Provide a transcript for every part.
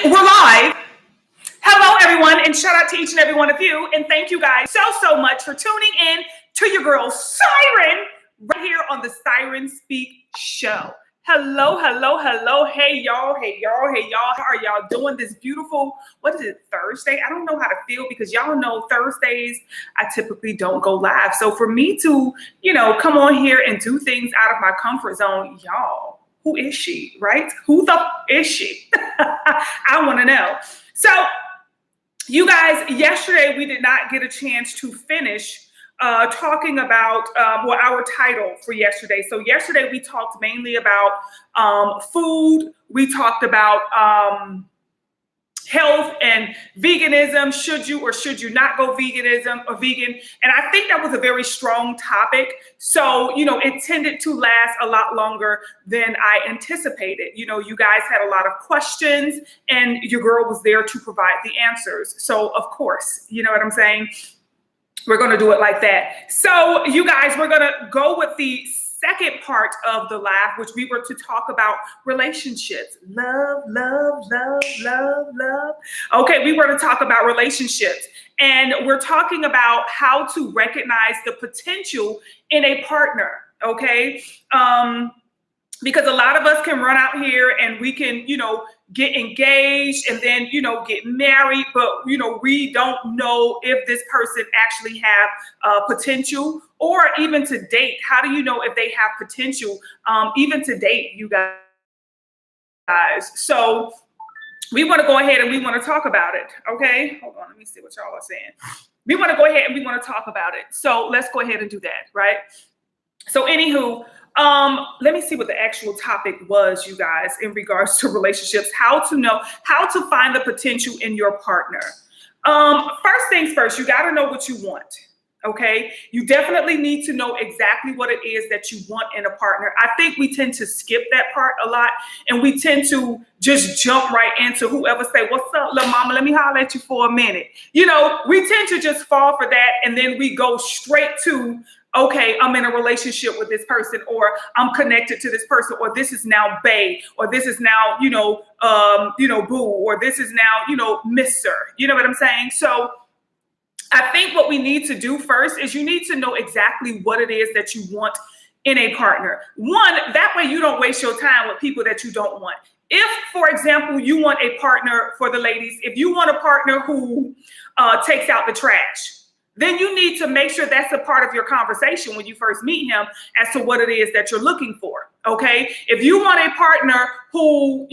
We're live. Hello, everyone, and shout out to each and every one of you. And thank you guys so much for tuning in to your girl, Siren, right here on the Siren Speak Show. Hello. Hey, y'all. How are y'all doing this beautiful, what is it, Thursday? I don't know how to feel because y'all know Thursdays, I typically don't go live. So for me to, come on here and do things out of my comfort zone, y'all, who is she, right? Who the is she? I want to know. So you guys, yesterday we did not get a chance to finish talking about our title for yesterday. So yesterday we talked mainly about food. We talked about health and veganism. Should you or should you not go veganism or vegan? And I think that was a very strong topic. So, it tended to last a lot longer than I anticipated. You guys had a lot of questions and your girl was there to provide the answers. So of course, you know what I'm saying? We're going to do it like that. So you guys, we're going to go with the second part of the live, which we were to talk about relationships. Love. Okay, we were to talk about relationships. And we're talking about how to recognize the potential in a partner, okay? Because a lot of us can run out here and we can, get engaged and then, get married, but, we don't know if this person actually have potential or even to date. How do you know if they have potential, even to date, you guys? So we want to go ahead and we want to talk about it. Okay, hold on. Let me see what y'all are saying. We want to go ahead and we want to talk about it. So let's go ahead and do that, right? So anywho, let me see what the actual topic was, you guys, in regards to relationships, how to find the potential in your partner. First things first, you got to know what you want. Okay. You definitely need to know exactly what it is that you want in a partner. I think we tend to skip that part a lot and we tend to just jump right into whoever say, what's up, little mama? Let me holler at you for a minute. We tend to just fall for that. And then we go straight to, okay, I'm in a relationship with this person, or I'm connected to this person, or this is now bae, or this is now, boo, or this is now, mister. You know what I'm saying? So I think what we need to do first is you need to know exactly what it is that you want in a partner. One, that way you don't waste your time with people that you don't want. If, for example, you want a partner, for the ladies, if you want a partner who takes out the trash, then you need to make sure that's a part of your conversation when you first meet him as to what it is that you're looking for, okay? If you want a partner who,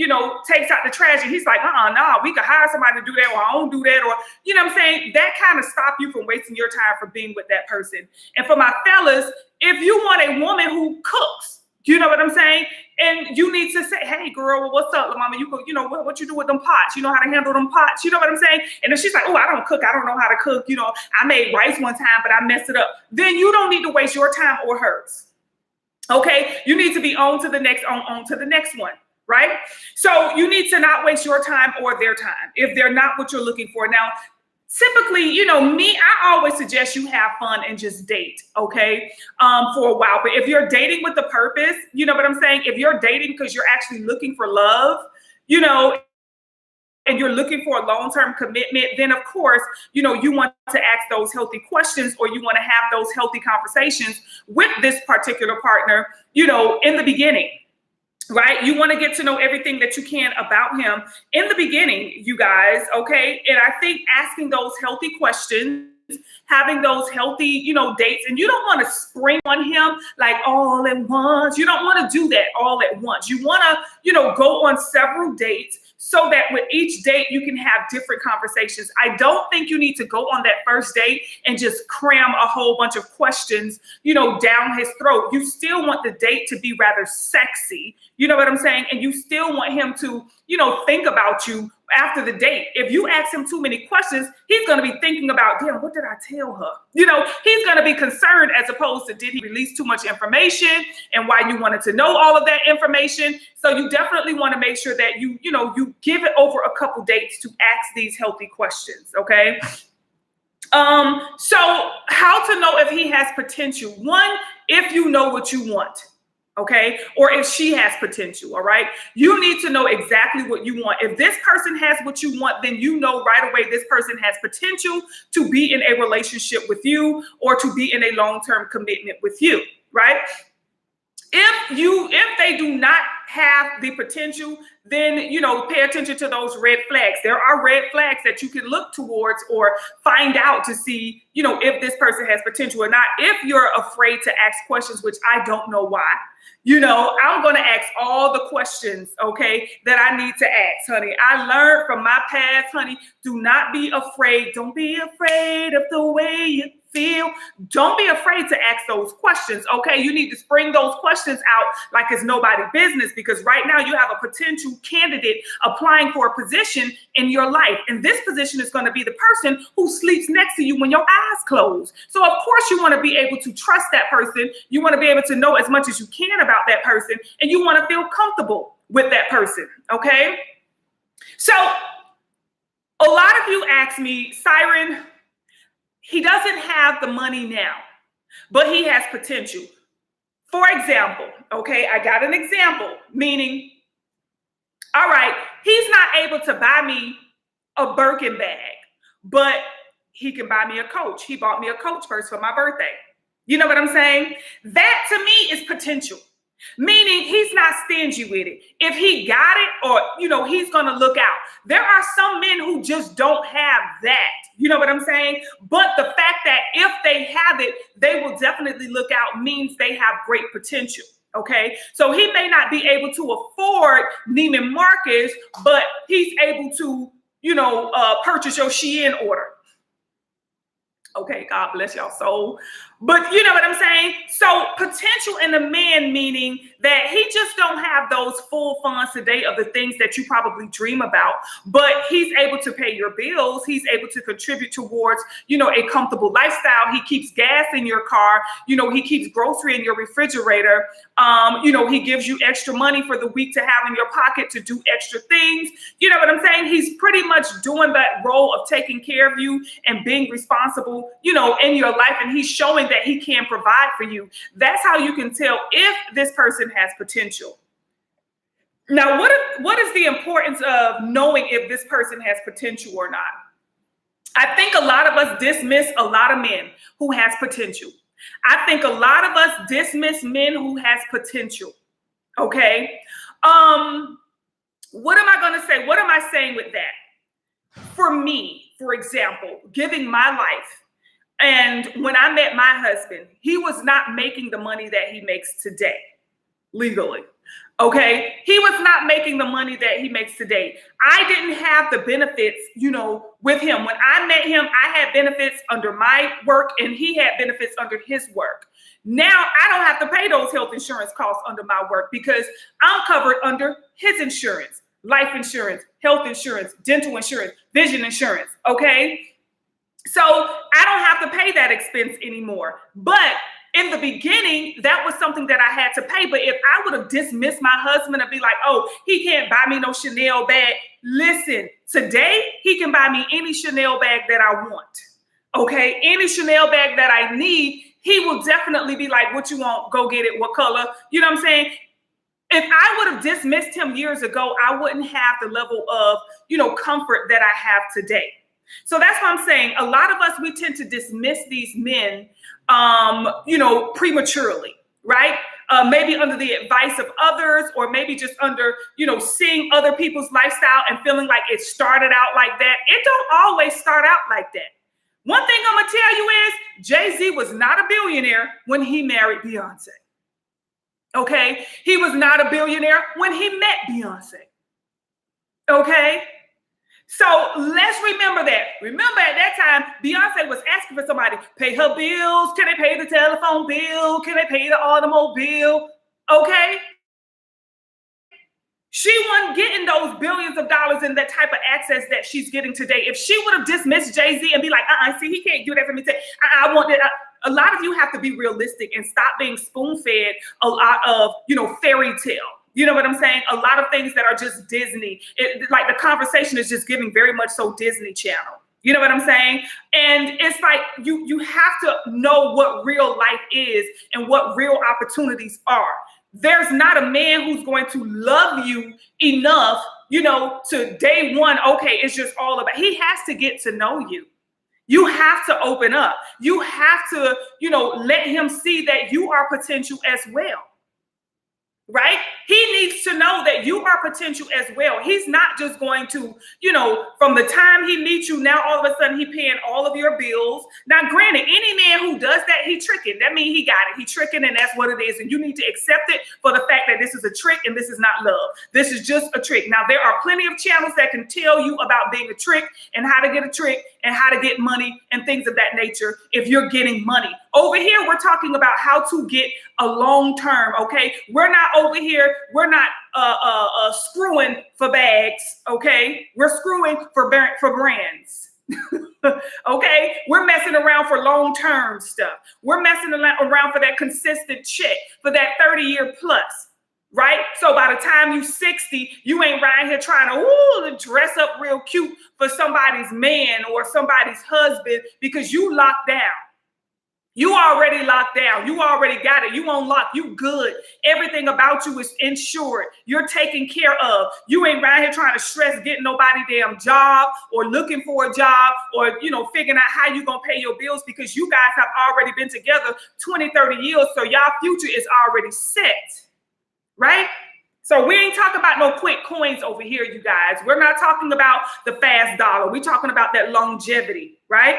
takes out the trash and he's like, nah, we could hire somebody to do that, or I don't do that, or, you know what I'm saying? That kind of stop you from wasting your time for being with that person. And for my fellas, if you want a woman who cooks, you know what I'm saying? And you need to say, hey, girl, what's up, mama? What you do with them pots? You know how to handle them pots? You know what I'm saying? And if she's like, oh, I don't cook. I don't know how to cook. I made rice one time, but I messed it up. Then you don't need to waste your time or hers. Okay? You need to be on to the next one, right? So you need to not waste your time or their time if they're not what you're looking for. Now, typically, I always suggest you have fun and just date, okay, for a while. But if you're dating with the purpose, you know what I'm saying? If you're dating because you're actually looking for love, and you're looking for a long-term commitment, then of course, you want to ask those healthy questions, or you want to have those healthy conversations with this particular partner, in the beginning. Right? You want to get to know everything that you can about him in the beginning, you guys. Okay. And I think asking those healthy questions, having those healthy, dates, and you don't want to spring on him like all at once. You don't want to do that all at once. You want to, go on several dates so that with each date, you can have different conversations. I don't think you need to go on that first date and just cram a whole bunch of questions, down his throat. You still want the date to be rather sexy. You know what I'm saying? And you still want him to, think about you after the date. If you ask him too many questions, he's going to be thinking about, damn, what did I tell her? He's going to be concerned as opposed to, did he release too much information and why you wanted to know all of that information? So you definitely want to make sure that you give it over a couple dates to ask these healthy questions. Okay. So how to know if he has potential? One, if you know what you want. okay? Or if she has potential, all right? You need to know exactly what you want. If this person has what you want, then you know right away this person has potential to be in a relationship with you or to be in a long-term commitment with you, right? If they do not have the potential, then, you know, pay attention to those red flags. There are red flags that you can look towards or find out to see, you know, if this person has potential or not. If you're afraid to ask questions, which I don't know why, you know, I'm going to ask all the questions, okay, that I need to ask, honey. I learned from my past, honey. Do not be afraid. Don't be afraid of the way you feel. Don't be afraid to ask those questions, okay? You need to spring those questions out like it's nobody's business, because right now you have a potential candidate applying for a position in your life. And this position is going to be the person who sleeps next to you when your eyes close. So of course you want to be able to trust that person. You want to be able to know as much as you can about that person, and you want to feel comfortable with that person, okay? So a lot of you ask me, Siren, he doesn't have the money now, but he has potential. For example, okay, I got an example, meaning, all right, he's not able to buy me a Birkin bag, but he can buy me a Coach. He bought me a Coach purse for my birthday. You know what I'm saying? That to me is potential. Meaning he's not stingy with it. If he got it, or, you know, he's going to look out. There are some men who just don't have that. You know what I'm saying? But the fact that if they have it, they will definitely look out means they have great potential. Okay. So he may not be able to afford Neiman Marcus, but he's able to, you know, purchase your Shein order. Okay, God bless y'all soul. But you know what I'm saying? So potential in a man, meaning that he just don't have those full funds today of the things that you probably dream about, but he's able to pay your bills. He's able to contribute towards, you know, a comfortable lifestyle. He keeps gas in your car. You know, he keeps grocery in your refrigerator. You know, he gives you extra money for the week to have in your pocket to do extra things. You know what I'm saying? He's pretty much doing that role of taking care of you and being responsible, you know, in your life. And he's showing that he can provide for you. That's how you can tell if this person has potential. Now, what is the importance of knowing if this person has potential or not? I think a lot of us dismiss a lot of men who has potential. I think a lot of us dismiss men who has potential. Okay. What am I going to say? What am I saying with that? For me, for example, giving my life. And when I met my husband, he was not making the money that he makes today legally. Okay. He was not making the money that he makes today. I didn't have the benefits, you know, with him. When I met him, I had benefits under my work and he had benefits under his work. Now I don't have to pay those health insurance costs under my work because I'm covered under his insurance, life insurance, health insurance, dental insurance, vision insurance. Okay. So I don't have to pay that expense anymore. But in the beginning, that was something that I had to pay. But if I would have dismissed my husband and be like, oh, he can't buy me no Chanel bag. Listen, today he can buy me any Chanel bag that I want. Okay, any Chanel bag that I need, he will definitely be like, what you want? Go get it. What color? You know what I'm saying? If I would have dismissed him years ago, I wouldn't have the level of, you know, comfort that I have today. So that's what I'm saying. A lot of us, we tend to dismiss these men, you know, prematurely, right? Maybe under the advice of others, or maybe just under, you know, seeing other people's lifestyle and feeling like it started out like that. It don't always start out like that. One thing I'm going to tell you is Jay-Z was not a billionaire when he married Beyonce. Okay. He was not a billionaire when he met Beyonce. Okay. So let's remember that. Remember at that time, Beyonce was asking for somebody, pay her bills. Can they pay the telephone bill? Can they pay the automobile? Okay. She wasn't getting those billions of dollars and that type of access that she's getting today. If she would have dismissed Jay-Z and be like, see, he can't do that for me. I want that. A lot of you have to be realistic and stop being spoon-fed a lot of, you know, fairy tale. You know what I'm saying? A lot of things that are just Disney. Like the conversation is just giving very much so Disney Channel. You know what I'm saying? And it's like you have to know what real life is and what real opportunities are. there's not a man who's going to love you enough, to day one, okay, it's just all about, he has to get to know you. You have to open up. You have to, let him see that you are potential as well. Right? He needs to know that you are potential as well. He's not just going to, from the time he meets you, now all of a sudden he paying all of your bills. Now, granted, any man who does that, he tricking. That means he got it. He tricking, and that's what it is. And you need to accept it for the fact that this is a trick and this is not love. This is just a trick. Now, there are plenty of channels that can tell you about being a trick and how to get a trick and how to get money and things of that nature if you're getting money. Over here, we're talking about how to get a long term, okay? We're not over here, we're not screwing for bags, okay? We're screwing for brands, okay? We're messing around for long-term stuff. We're messing around for that consistent check, for that 30-year plus, right? So by the time you 60, you ain't right here trying to dress up real cute for somebody's man or somebody's husband because you locked down. You already locked down. You already got it. You on lock. You good. Everything about you is insured. You're taken care of. You ain't right here trying to stress getting nobody damn job or looking for a job or, figuring out how you going to pay your bills because you guys have already been together 20, 30 years. So y'all future is already set, right? So we ain't talking about no quick coins over here, you guys. We're not talking about the fast dollar. We're talking about that longevity, right?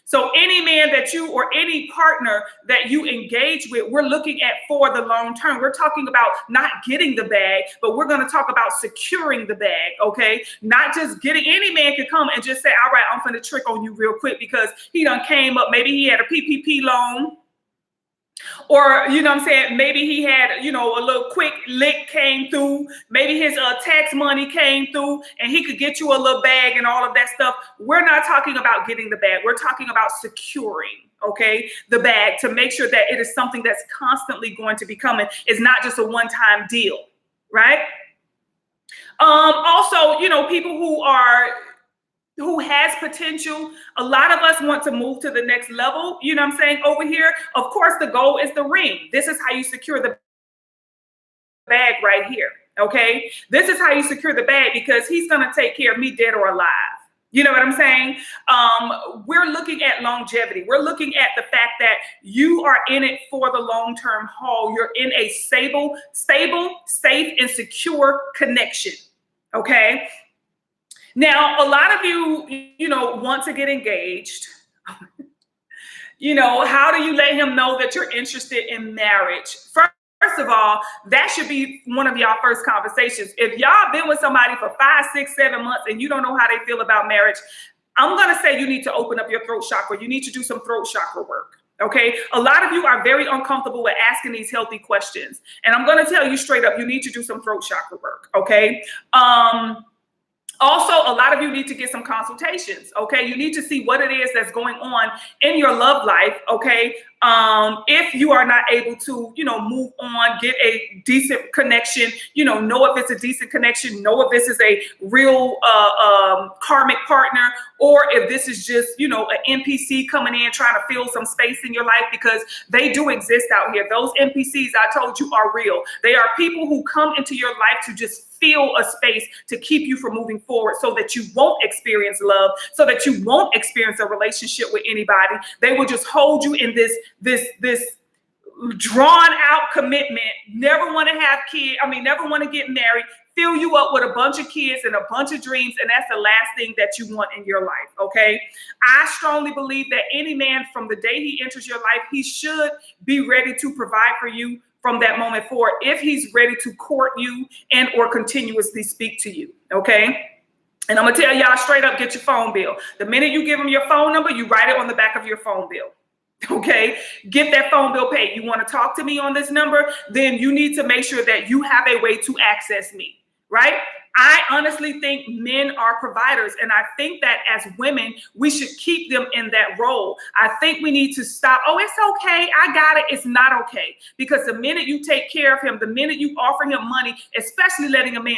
So any man that you or any partner that you engage with, we're looking at for the long term. We're talking about not getting the bag, but we're going to talk about securing the bag, okay? Not just getting, any man can come and just say, all right, I'm going to trick on you real quick because he done came up. Maybe he had a PPP loan. Or, maybe he had, a little quick lick came through. Maybe his tax money came through and he could get you a little bag and all of that stuff. We're not talking about getting the bag. We're talking about securing, okay, the bag to make sure that it is something that's constantly going to be coming. It's not just a one-time deal, right? Also, people who has potential. A lot of us want to move to the next level. You know what I'm saying? Over here, of course, the goal is the ring. This is how you secure the bag right here. Okay. This is how you secure the bag because he's going to take care of me dead or alive. You know what I'm saying? We're looking at longevity. We're looking at the fact that you are in it for the long-term haul. You're in a stable, safe, and secure connection. Okay. Now, a lot of you, want to get engaged. How do you let him know that you're interested in marriage? First of all, that should be one of y'all first conversations. If y'all been with somebody for 5, 6, 7 months and you don't know how they feel about marriage, I'm going to say you need to open up your throat chakra. You need to do some throat chakra work. Okay. A lot of you are very uncomfortable with asking these healthy questions. And I'm going to tell you straight up, you need to do some throat chakra work. Okay. Also, a lot of you need to get some consultations, okay? You need to see what it is that's going on in your love life, okay? If you are not able to, move on, get a decent connection, know if it's a decent connection, know if this is a real karmic partner, or if this is just, an NPC coming in trying to fill some space in your life, because they do exist out here. Those NPCs I told you are real. They are people who come into your life to just fill a space to keep you from moving forward so that you won't experience love, so that you won't experience a relationship with anybody. They will just hold you in this drawn out commitment, never want to have kids. Never want to get married, fill you up with a bunch of kids and a bunch of dreams. And that's the last thing that you want in your life. Okay. I strongly believe that any man from the day he enters your life, he should be ready to provide for you from that moment forward, if he's ready to court you and or continuously speak to you, okay? And I'm gonna tell y'all straight up, get your phone bill. The minute you give him your phone number, you write it on the back of your phone bill, okay? Get that phone bill paid. You wanna talk to me on this number, then you need to make sure that you have a way to access me, right? I honestly think men are providers, and I think that as women, we should keep them in that role. I think we need to stop. Oh, it's okay. I got it. It's not okay. Because the minute you take care of him, the minute you offer him money, especially letting a man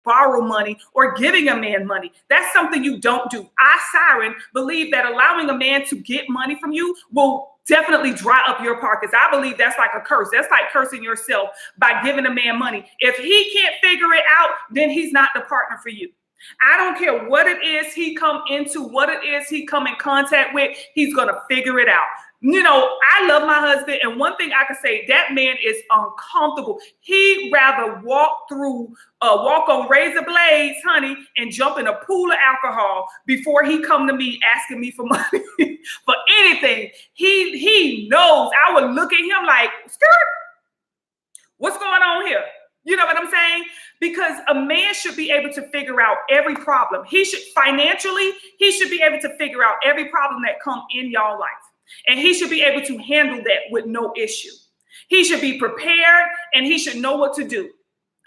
borrow money or giving a man money. That's something you don't do. I, Siren, believe that allowing a man to get money from you will definitely dry up your pockets. I believe that's like a curse. That's like cursing yourself by giving a man money. If he can't figure it out, then he's not the partner for you. I don't care what it is he come into, what it is he come in contact with, he's going to figure it out. You know, I love my husband, and one thing I can say, that man is uncomfortable. He'd rather walk on razor blades, honey, and jump in a pool of alcohol before he come to me asking me for money for anything. He knows. I would look at him like, skirt, what's going on here? You know what I'm saying? Because a man should be able to figure out every problem. He should he should be able to figure out every problem that come in y'all life. And he should be able to handle that with no issue. He should be prepared and he should know what to do.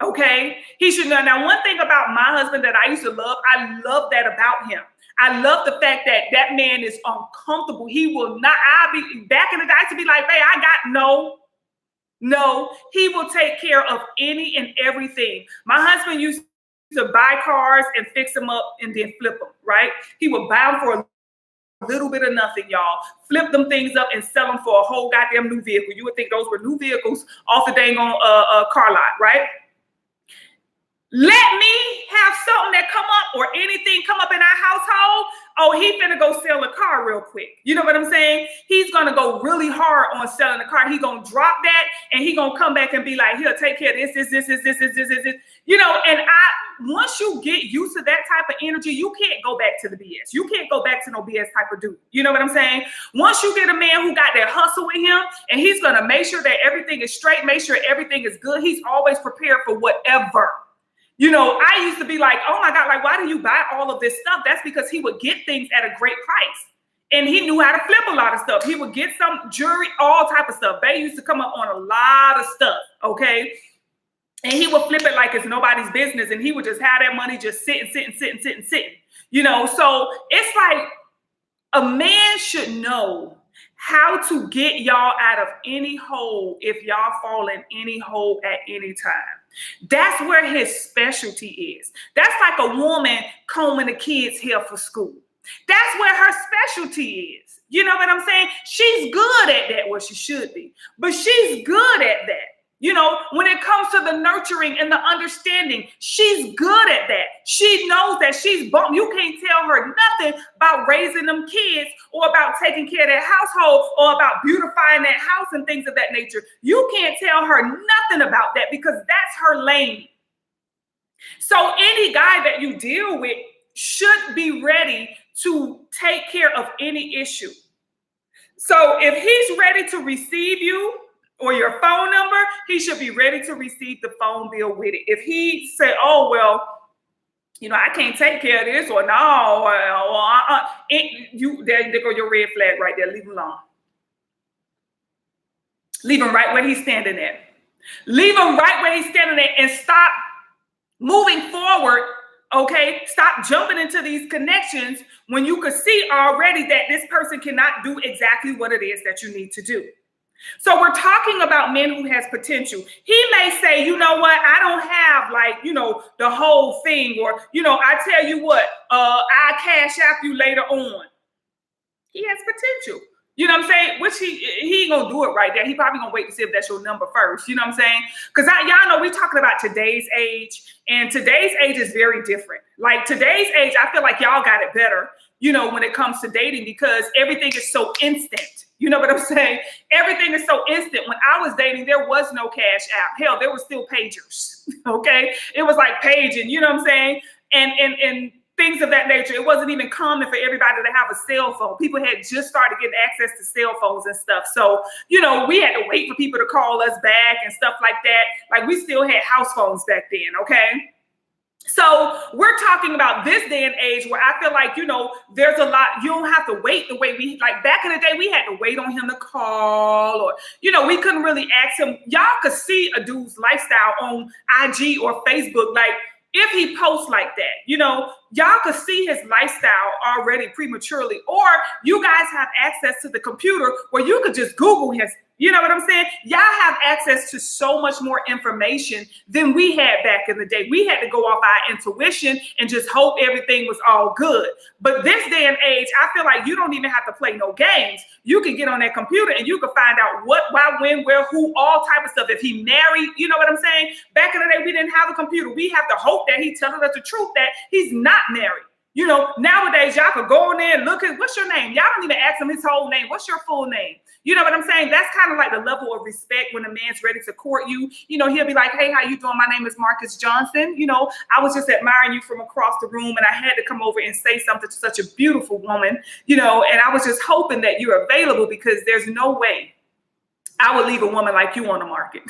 Okay? He should know. Now, one thing about my husband that I used to love, I love that about him. I love the fact that that man is uncomfortable. He will not, I'll be back in the day to be like, babe, I got no, he will take care of any and everything. My husband used to buy cars and fix them up and then flip them, right? He would buy them for a little bit of nothing, y'all. Flip them things up and sell them for a whole goddamn new vehicle. You would think those were new vehicles off the dang on car lot, right? Let me have something that come up or anything come up in our household. Oh, he finna go sell a car real quick. You know what I'm saying? He's gonna go really hard on selling the car. He gonna drop that and he gonna come back and be like, he'll take care of this. You know, and once you get used to that type of energy, you can't go back to the BS. You can't go back to no BS type of dude. You know what I'm saying? Once you get a man who got that hustle with him and he's gonna make sure that everything is straight, make sure everything is good. He's always prepared for whatever. You know, I used to be like, oh my God, like, why do you buy all of this stuff? That's because he would get things at a great price. And he knew how to flip a lot of stuff. He would get some jewelry, all type of stuff. They used to come up on a lot of stuff, okay? And he would flip it like it's nobody's business. And he would just have that money just sitting. You know, so it's like a man should know how to get y'all out of any hole if y'all fall in any hole at any time. That's where his specialty is. That's like a woman combing the kids' hair for school. That's where her specialty is. You know what I'm saying? She's good at that, well, she should be, but she's good at that. You know, when it comes to the nurturing and the understanding, she's good at that. She knows that she's bummed. You can't tell her nothing about raising them kids or about taking care of that household or about beautifying that house and things of that nature. You can't tell her nothing about that because that's her lane. So any guy that you deal with should be ready to take care of any issue. So if he's ready to receive you, or your phone number, he should be ready to receive the phone bill with it. If he said, oh, well, you know, I can't take care of this, or no, there go your red flag right there. Leave him alone. Leave him right where he's standing at. Leave him right where he's standing at and stop moving forward, okay? Stop jumping into these connections when you could see already that this person cannot do exactly what it is that you need to do. So we're talking about men who has potential. He may say, you know what, I don't have like, you know, the whole thing, or, you know, I tell you what, I cash app you later on. He has potential. You know what I'm saying? Which he ain't gonna do it right there. He probably gonna wait to see if that's your number first. You know what I'm saying? Because y'all know we talking about today's age, and today's age is very different. Like today's age, I feel like y'all got it better, you know, when it comes to dating, because everything is so instant. You know what I'm saying? Everything is so instant. When I was dating, there was no cash app. Hell, there was still pagers. Okay. It was like paging, you know what I'm saying? And things of that nature. It wasn't even common for everybody to have a cell phone. People had just started getting access to cell phones and stuff. So, you know, we had to wait for people to call us back and stuff like that. Like we still had house phones back then. Okay. So we're talking about this day and age where I feel like, you know, there's a lot, you don't have to wait the way we, like back in the day, we had to wait on him to call, or, you know, we couldn't really ask him. Y'all could see a dude's lifestyle on IG or Facebook. Like if he posts like that, you know, y'all could see his lifestyle already prematurely, or you guys have access to the computer where you could just Google You know what I'm saying? Y'all have access to so much more information than we had back in the day. We had to go off our intuition and just hope everything was all good. But this day and age, I feel like you don't even have to play no games. You can get on that computer and you can find out what, why, when, where, who, all type of stuff. If he married, you know what I'm saying? Back in the day, we didn't have a computer. We have to hope that he tells us the truth that he's not married. You know, nowadays, y'all could go in there and look at, what's your name? Y'all don't even ask him his whole name. What's your full name? You know what I'm saying? That's kind of like the level of respect when a man's ready to court you. You know, he'll be like, hey, how you doing? My name is Marcus Johnson. You know, I was just admiring you from across the room and I had to come over and say something to such a beautiful woman, you know, and I was just hoping that you're available because there's no way I would leave a woman like you on the market.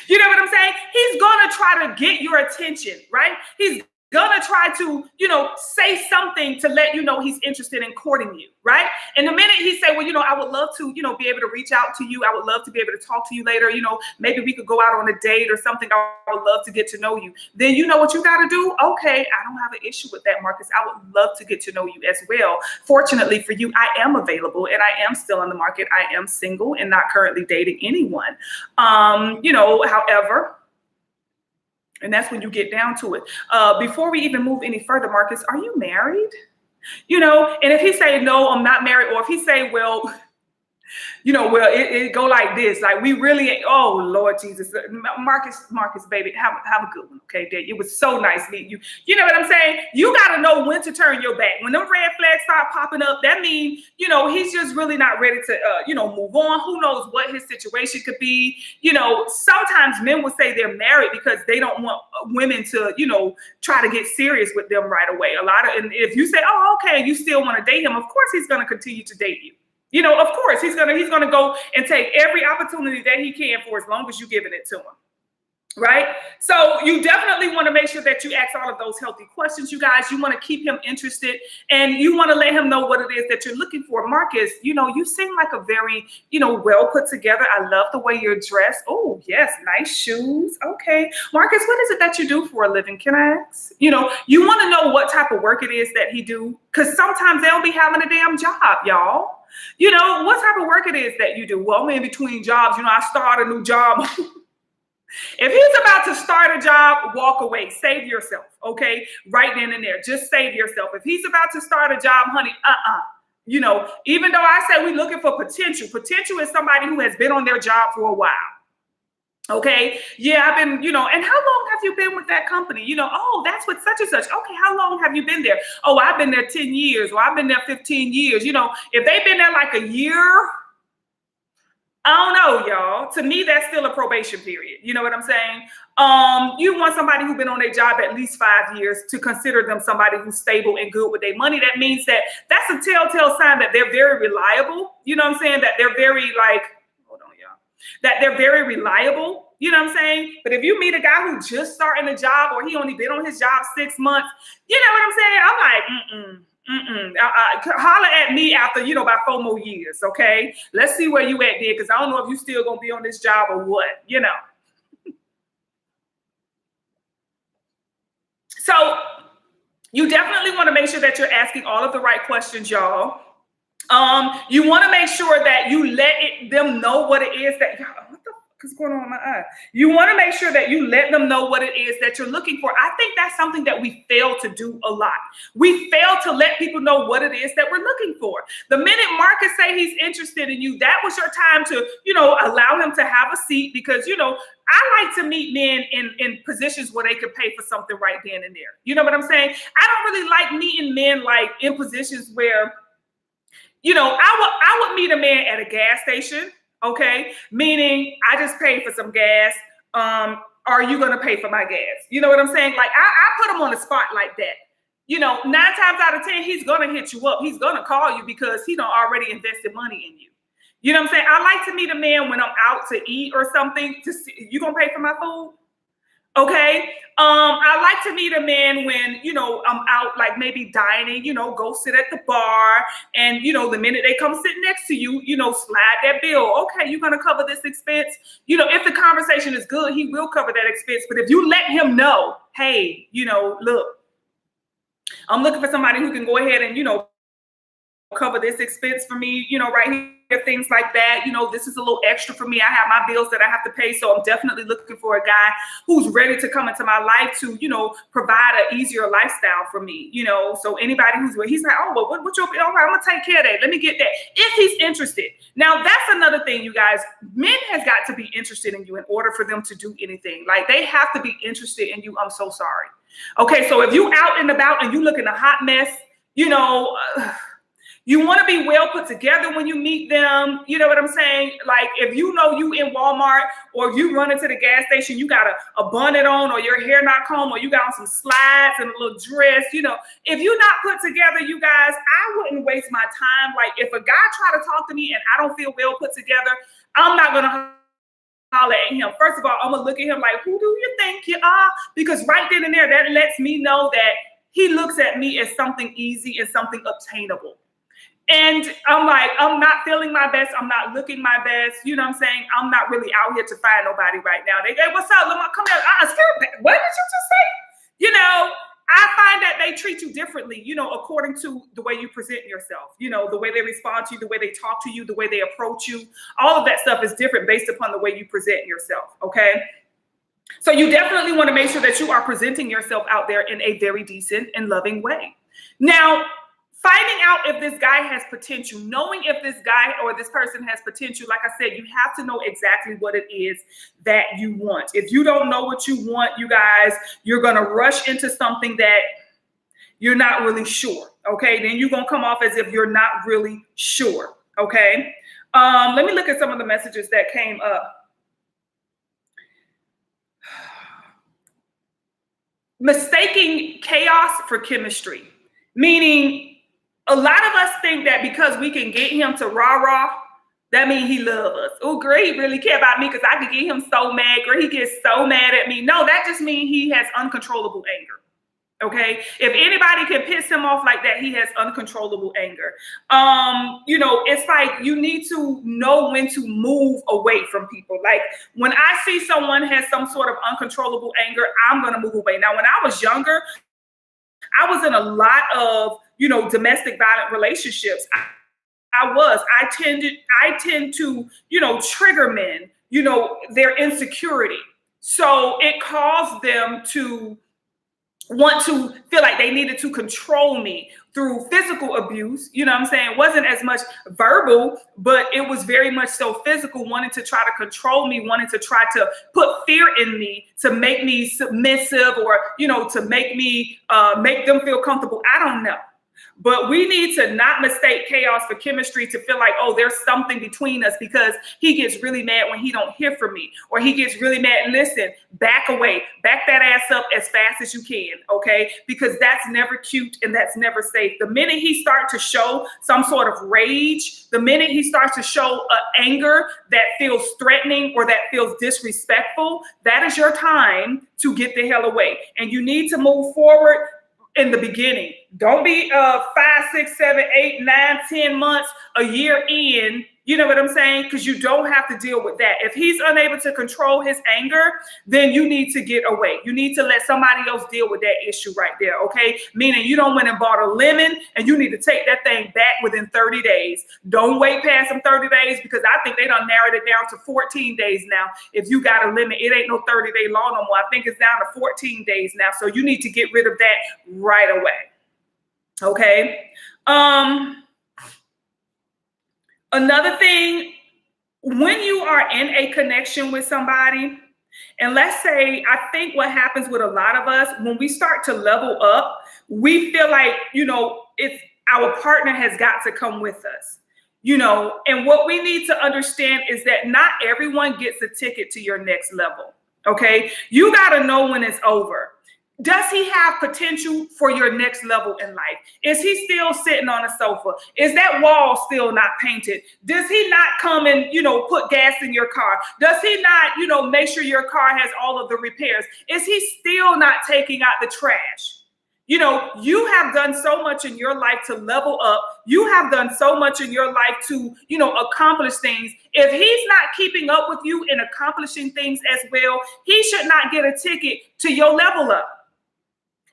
You know what I'm saying? He's going to try to get your attention, right? He's gonna try to, you know, say something to let you know he's interested in courting you, right? And the minute he say, well, you know, I would love to, you know, be able to reach out to you. I would love to be able to talk to you later. You know, maybe we could go out on a date or something. I would love to get to know you. Then you know what you got to do? Okay, I don't have an issue with that, Marcus. I would love to get to know you as well. Fortunately for you, I am available and I am still on the market. I am single and not currently dating anyone. You know, however, and that's when you get down to it. Before we even move any further, Marcus, are you married? You know, and if he say, no, I'm not married, or if he say, well, you know, well, it go like this. Like we really, oh, Lord Jesus. Marcus, baby, have a good one, okay, Dad? It was so nice meeting you. You know what I'm saying? You got to know when to turn your back. When them red flags start popping up, that means, you know, he's just really not ready to, you know, move on. Who knows what his situation could be. You know, sometimes men will say they're married because they don't want women to, you know, try to get serious with them right away. And if you say, oh, okay, you still want to date him, of course he's going to continue to date you. You know, of course, he's gonna go and take every opportunity that he can for as long as you're giving it to him, right? So you definitely want to make sure that you ask all of those healthy questions, you guys. You want to keep him interested and you want to let him know what it is that you're looking for. Marcus, you know, you seem like a very, you know, well put together. I love the way you're dressed. Oh, yes, nice shoes. Okay. Marcus, what is it that you do for a living? Can I ask? You know, you want to know what type of work it is that he do, because sometimes they'll be having a damn job, y'all. You know, what type of work it is that you do? Well, I'm in between jobs. You know, I start a new job. If he's about to start a job, walk away. Save yourself, okay? Right then and there. Just save yourself. If he's about to start a job, honey, You know, even though I say we're looking for potential is somebody who has been on their job for a while. Okay. Yeah, I've been, you know, and how long have you been with that company? You know, oh, that's with such and such. Okay. How long have you been there? Oh, I've been there 10 years or I've been there 15 years. You know, if they've been there like a year, I don't know, y'all. To me, that's still a probation period. You know what I'm saying? You want somebody who's been on their job at least 5 years to consider them somebody who's stable and good with their money. That means that that's a telltale sign that they're very reliable. You know what I'm saying? That they're very that they're very reliable, you know what I'm saying? But if you meet a guy who just starting a job or he only been on his job 6 months, you know what I'm saying? I'm like, holler at me after, you know, about 4 more years, okay? Let's see where you at there, because I don't know if you still gonna be on this job or what, you know? So you definitely want to make sure that you're asking all of the right questions, y'all. You want to make sure that you let them know what it is that, what the fuck is going on in my eye? You want to make sure that you let them know what it is that you're looking for. I think that's something that we fail to do a lot. We fail to let people know what it is that we're looking for. The minute Marcus say he's interested in you, that was your time to, you know, allow him to have a seat, because, you know, I like to meet men in positions where they could pay for something right then and there. You know what I'm saying? I don't really like meeting men like in positions where, you know, I would meet a man at a gas station, okay? Meaning I just paid for some gas. Are you going to pay for my gas? You know what I'm saying? Like I put him on the spot like that. You know, 9 times out of 10, he's going to hit you up. He's going to call you because he done already invested money in you. You know what I'm saying? I like to meet a man when I'm out to eat or something. You going to pay for my food? Okay. I like to meet a man when, you know, I'm out, like maybe dining, you know, go sit at the bar, and, you know, the minute they come sit next to you, you know, slide that bill. Okay, you're going to cover this expense. You know, if the conversation is good, he will cover that expense. But if you let him know, hey, you know, look, I'm looking for somebody who can go ahead and, you know, cover this expense for me, right here, things like that. This is a little extra for me. I have my bills that I have to pay. So I'm definitely looking for a guy who's ready to come into my life to, provide an easier lifestyle for me, So anybody he's like, oh, well, what your, all right, I'm going to take care of that. Let me get that. If he's interested. Now, that's another thing, you guys. Men has got to be interested in you in order for them to do anything. Like, they have to be interested in you. I'm so sorry. Okay, so if you out and about and you looking a hot mess, you want to be well put together when you meet them. You know what I'm saying? Like, if you in Walmart, or if you run into the gas station, you got a bonnet on, or your hair not combed, or you got on some slides and a little dress. If you're not put together, you guys, I wouldn't waste my time. Like, if a guy try to talk to me and I don't feel well put together, I'm not going to holler at him. First of all, I'm going to look at him like, who do you think you are? Because right then and there, that lets me know that he looks at me as something easy and something obtainable. And I'm like, I'm not feeling my best. I'm not looking my best. You know what I'm saying? I'm not really out here to find nobody right now. They go, what's up? Lamar, come here. What did you just say? I find that they treat you differently, according to the way you present yourself, the way they respond to you, the way they talk to you, the way they approach you. All of that stuff is different based upon the way you present yourself. Okay. So you definitely want to make sure that you are presenting yourself out there in a very decent and loving way. Now, finding out if this guy has potential, knowing if this guy or this person has potential, like I said, you have to know exactly what it is that you want. If you don't know what you want, you guys, you're going to rush into something that you're not really sure. Okay. Then you're going to come off as if you're not really sure. Okay. Let me look at some of the messages that came up. Mistaking chaos for chemistry, meaning a lot of us think that because we can get him to rah-rah, that means he loves us. Oh, great, he really care about me because I can get him so mad, or he gets so mad at me. No, that just means he has uncontrollable anger. Okay, if anybody can piss him off like that, he has uncontrollable anger. It's like you need to know when to move away from people. Like, when I see someone has some sort of uncontrollable anger, I'm gonna move away. Now, when I was younger, I was in a lot of domestic violent relationships. I tend to trigger men, their insecurity. So it caused them to want to feel like they needed to control me through physical abuse. You know what I'm saying? It wasn't as much verbal, but it was very much so physical, wanting to try to control me, wanting to try to put fear in me to make me submissive, or, to make me, make them feel comfortable. I don't know. But we need to not mistake chaos for chemistry to feel like, oh, there's something between us because he gets really mad when he don't hear from me, or he gets really mad. Listen, back away, back that ass up as fast as you can, okay? Because that's never cute and that's never safe. The minute he starts to show some sort of rage, the minute he starts to show anger that feels threatening or that feels disrespectful, that is your time to get the hell away. And you need to move forward in the beginning. Don't be 5, 6, 7, 8, 9, 10 months, a year in. You know what I'm saying? Because you don't have to deal with that. If he's unable to control his anger, then you need to get away. You need to let somebody else deal with that issue right there, okay? Meaning you don't went and bought a lemon and you need to take that thing back within 30 days. Don't wait past them 30 days because I think they done narrowed it down to 14 days now. If you got a limit, it ain't no 30-day law no more. I think it's down to 14 days now. So you need to get rid of that right away, okay? Another thing, when you are in a connection with somebody, and let's say, I think what happens with a lot of us, when we start to level up, we feel like, it's our partner has got to come with us, and what we need to understand is that not everyone gets a ticket to your next level, okay? You got to know when it's over. Does he have potential for your next level in life? Is he still sitting on a sofa? Is that wall still not painted? Does he not come and, put gas in your car? Does he not, make sure your car has all of the repairs? Is he still not taking out the trash? You have done so much in your life to level up. You have done so much in your life to, accomplish things. If he's not keeping up with you in accomplishing things as well, he should not get a ticket to your level up.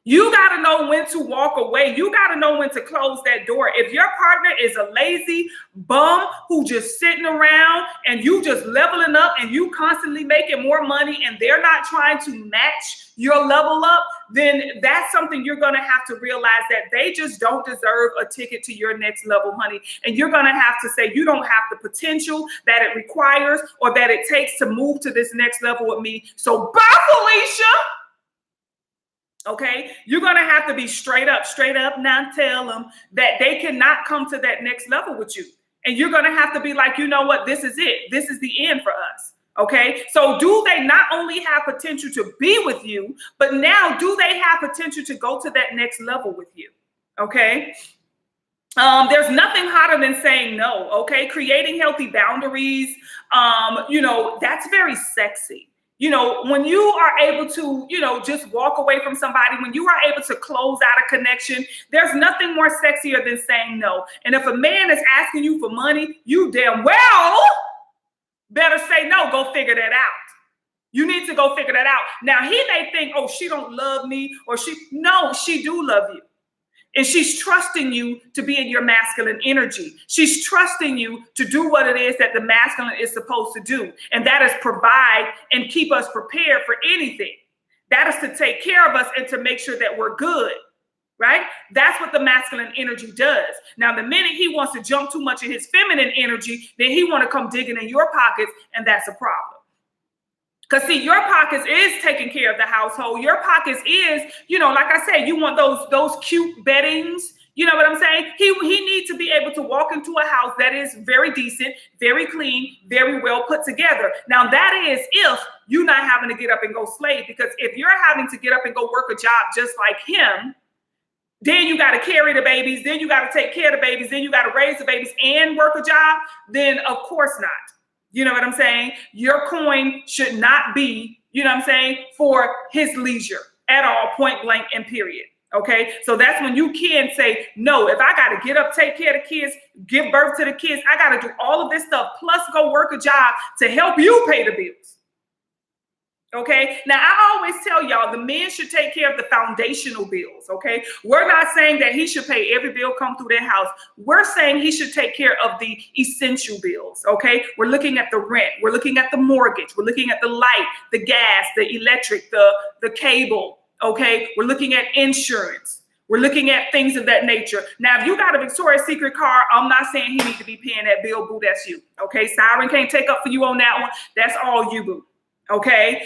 You got to know when to walk away. You got to know when to close that door. If your partner is a lazy bum who just sitting around and you just leveling up and you constantly making more money and they're not trying to match your level up, then that's something you're going to have to realize that they just don't deserve a ticket to your next level, honey. And you're going to have to say, you don't have the potential that it requires or that it takes to move to this next level with me. So bye, Felicia. Okay, you're going to have to be straight up, now tell them that they cannot come to that next level with you. And you're going to have to be like, you know what, this is it. This is the end for us. Okay, so do they not only have potential to be with you, but now do they have potential to go to that next level with you? Okay. There's nothing hotter than saying no. Okay, creating healthy boundaries, that's very sexy. When you are able to, just walk away from somebody, when you are able to close out a connection, there's nothing more sexier than saying no. And if a man is asking you for money, you damn well better say no. Go figure that out. You need to go figure that out. Now, he may think, oh, she don't love me, or no, she do love you. And she's trusting you to be in your masculine energy. She's trusting you to do what it is that the masculine is supposed to do. And that is provide and keep us prepared for anything. That is to take care of us and to make sure that we're good, right? That's what the masculine energy does. Now, the minute he wants to jump too much in his feminine energy, then he want to come digging in your pockets, and that's a problem. Because see, your pockets is taking care of the household. Your pockets is, like I said, you want those cute beddings. You know what I'm saying? He needs to be able to walk into a house that is very decent, very clean, very well put together. Now, that is if you're not having to get up and go slave. Because if you're having to get up and go work a job just like him, then you got to carry the babies, then you got to take care of the babies, then you got to raise the babies and work a job, then of course not. You know what I'm saying? Your coin should not be, for his leisure at all, point blank and period. Okay. So that's when you can say, no, if I got to get up, take care of the kids, give birth to the kids, I got to do all of this stuff, plus go work a job to help you pay the bills. Okay. Now, I always tell y'all the men should take care of the foundational bills. Okay. We're not saying that he should pay every bill come through their house. We're saying he should take care of the essential bills. Okay. We're looking at the rent. We're looking at the mortgage. We're looking at the light, the gas, the electric, the cable. Okay. We're looking at insurance. We're looking at things of that nature. Now, if you got a Victoria's Secret car, I'm not saying he needs to be paying that bill, boo. That's you. Okay. Siren can't take up for you on that one. That's all you, boo. Okay.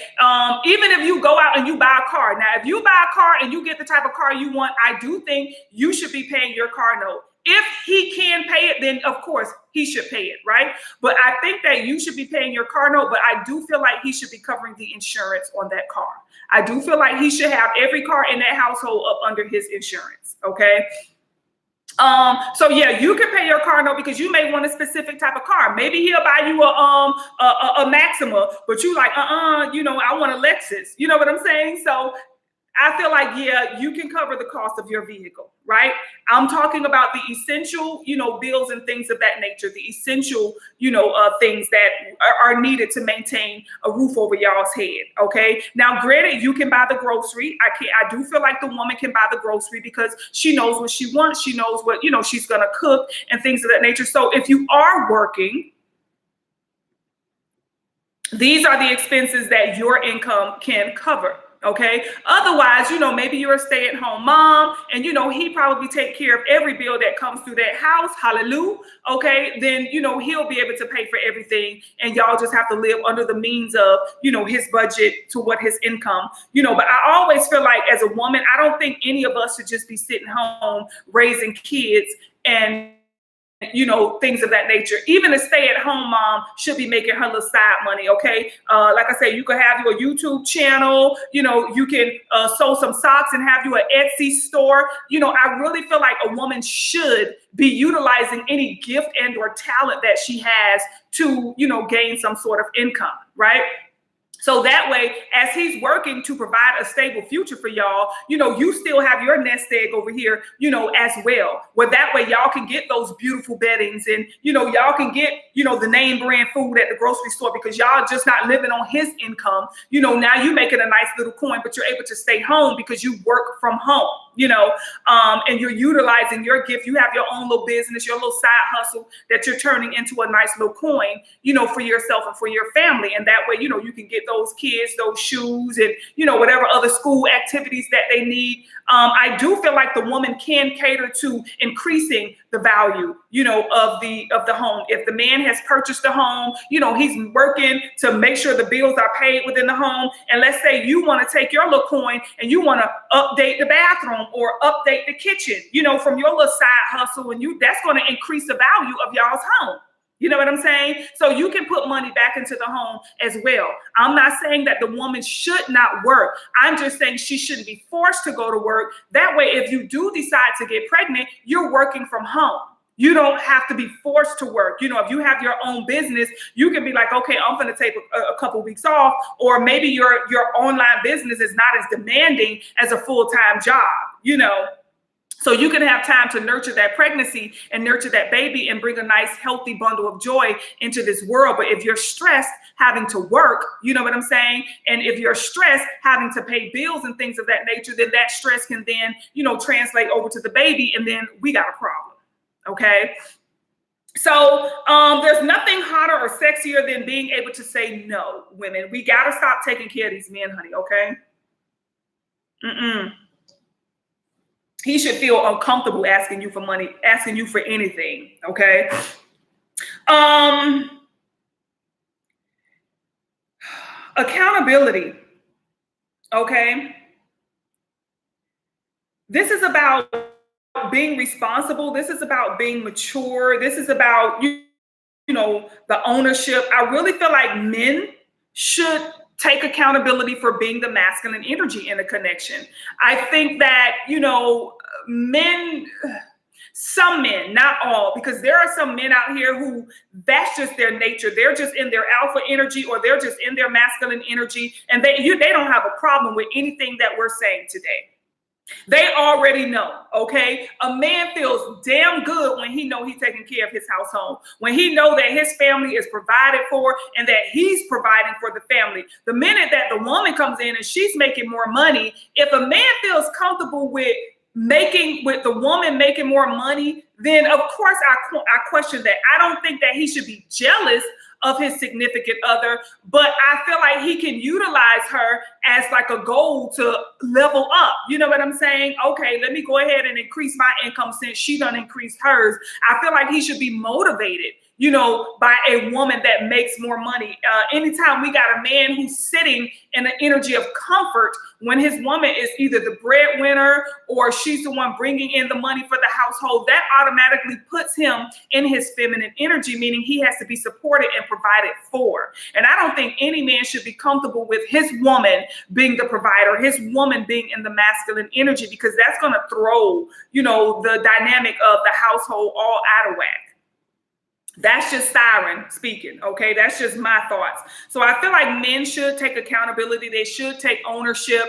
Even if you go out and you buy a car. Now, if you buy a car and you get the type of car you want, I do think you should be paying your car note. If he can pay it, then of course he should pay it, right? But I think that you should be paying your car note, but I do feel like he should be covering the insurance on that car. I do feel like he should have every car in that household up under his insurance. Okay. So yeah, you can pay your car note because you may want a specific type of car. Maybe he'll buy you a Maxima, but you like, I want a Lexus. You know what I'm saying? So I feel like, yeah, you can cover the cost of your vehicle, right? I'm talking about the essential, bills and things of that nature, the essential, things that are needed to maintain a roof over y'all's head. Okay. Now, granted, you can buy the grocery. I do feel like the woman can buy the grocery because she knows what she wants. She knows what, she's going to cook and things of that nature. So if you are working, these are the expenses that your income can cover. Okay. Otherwise, maybe you're a stay-at-home mom and, he probably take care of every bill that comes through that house. Hallelujah. Okay. Then, he'll be able to pay for everything. And y'all just have to live under the means of, his budget to what his income, but I always feel like as a woman, I don't think any of us should just be sitting home raising kids and things of that nature. Even a stay-at-home mom should be making her little side money, okay? Like I said, you could have your YouTube channel, you can sew some socks and have you an Etsy store. I really feel like a woman should be utilizing any gift and or talent that she has to, gain some sort of income, right? So that way, as he's working to provide a stable future for y'all, you still have your nest egg over here, as well. Well, that way y'all can get those beautiful beddings and, y'all can get, the name brand food at the grocery store because y'all just not living on his income. Now you making a nice little coin, but you're able to stay home because you work from home, and you're utilizing your gift. You have your own little business, your little side hustle that you're turning into a nice little coin, for yourself and for your family. And that way, you can get those kids those shoes and whatever other school activities that they need. I do feel like the woman can cater to increasing the value of the home. If the man has purchased a home, he's working to make sure the bills are paid within the home. And let's say you want to take your little coin and you want to update the bathroom or update the kitchen, from your little side hustle, and that's going to increase the value of y'all's home. You know what I'm saying? So you can put money back into the home as well. I'm not saying that the woman should not work. I'm just saying she shouldn't be forced to go to work. That way, if you do decide to get pregnant, you're working from home. You don't have to be forced to work. If you have your own business, you can be like, okay, I'm going to take a couple weeks off, or maybe your online business is not as demanding as a full-time job, So you can have time to nurture that pregnancy and nurture that baby and bring a nice, healthy bundle of joy into this world. But if you're stressed having to work, you know what I'm saying? And if you're stressed having to pay bills and things of that nature, then that stress can then, translate over to the baby. And then we got a problem. Okay. So there's nothing hotter or sexier than being able to say no, women. We got to stop taking care of these men, honey. Okay. He should feel uncomfortable asking you for money, asking you for anything. Okay. Accountability. Okay. This is about being responsible. This is about being mature. This is about, the ownership. I really feel like men should take accountability for being the masculine energy in a connection. I think that, some men, not all, because there are some men out here who that's just their nature. They're just in their alpha energy, or they're just in their masculine energy, and they don't have a problem with anything that we're saying today. They already know, okay? A man feels damn good when he know he's taking care of his household, when he know that his family is provided for and that he's providing for the family. The minute that the woman comes in and she's making more money, if a man feels comfortable with the woman making more money, then of course I question that. I don't think that he should be jealous of his significant other, but I feel like he can utilize her as like a goal to level up. You know what I'm saying? Okay, let me go ahead and increase my income since she done increased hers. I feel like he should be motivated, by a woman that makes more money. Anytime we got a man who's sitting in an energy of comfort when his woman is either the breadwinner or she's the one bringing in the money for the household, that automatically puts him in his feminine energy, meaning he has to be supported and provided for. And I don't think any man should be comfortable with his woman being the provider, his woman being in the masculine energy, because that's going to throw, the dynamic of the household all out of whack. That's just Siren speaking, okay? That's just my thoughts. So I feel like men should take accountability. They should take ownership,